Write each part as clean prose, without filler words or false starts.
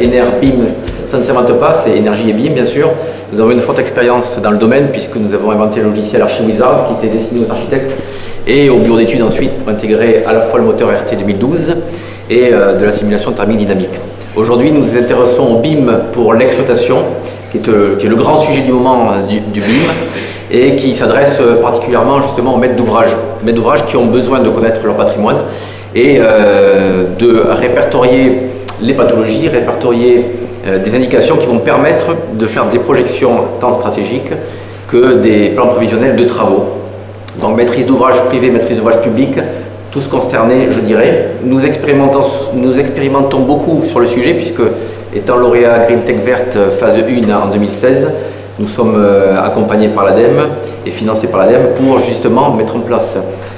BIM, ça ne s'invente pas, c'est énergie et BIM bien sûr. Nous avons une forte expérience dans le domaine puisque nous avons inventé le logiciel ArchiWizard qui était destiné aux architectes et au bureau d'études ensuite pour intégrer à la fois le moteur RT 2012 et de la simulation thermique dynamique. Aujourd'hui nous nous intéressons au BIM pour l'exploitation qui est le grand sujet du moment du BIM et qui s'adresse particulièrement justement aux maîtres d'ouvrage qui ont besoin de connaître leur patrimoine et de répertorier les pathologies, répertorier des indications qui vont permettre de faire des projections tant stratégiques que des plans prévisionnels de travaux. Donc maîtrise d'ouvrage privé, maîtrise d'ouvrage public, tous concernés je dirais. Nous expérimentons beaucoup sur le sujet puisque étant lauréat Green Tech Verte phase 1 en 2016, nous sommes accompagnés par l'ADEME et financés par l'ADEME pour justement mettre en place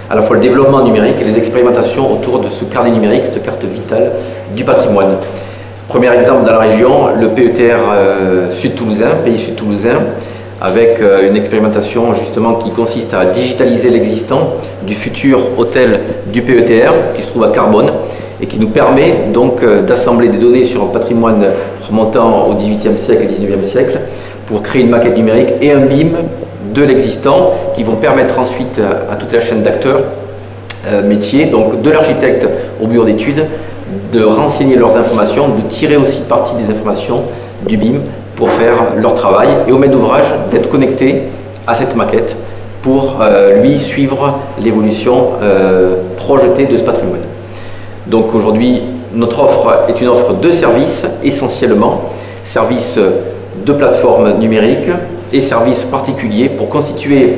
à la fois le développement numérique et les expérimentations autour de ce carnet numérique, cette carte vitale du patrimoine. Premier exemple dans la région, le PETR sud-toulousain, pays sud-toulousain, avec une expérimentation justement qui consiste à digitaliser l'existant du futur hôtel du PETR qui se trouve à Carbone et qui nous permet donc d'assembler des données sur un patrimoine remontant au XVIIIe siècle et XIXe siècle pour créer une maquette numérique et un BIM de l'existant qui vont permettre ensuite à toute la chaîne d'acteurs métiers, donc de l'architecte au bureau d'études, de renseigner leurs informations, de tirer aussi partie des informations du BIM pour faire leur travail et au maître d'ouvrage d'être connecté à cette maquette pour lui suivre l'évolution projetée de ce patrimoine. Donc aujourd'hui notre offre est une offre de services essentiellement, services de plateformes numériques et services particuliers pour constituer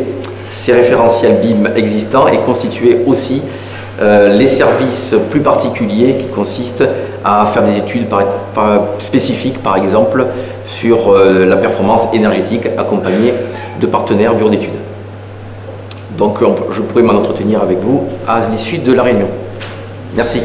ces référentiels BIM existants et constituer aussi les services plus particuliers qui consistent à faire des études spécifiques par exemple sur la performance énergétique accompagnée de partenaires bureaux d'études. Donc je pourrais m'en entretenir avec vous à l'issue de la réunion. Merci.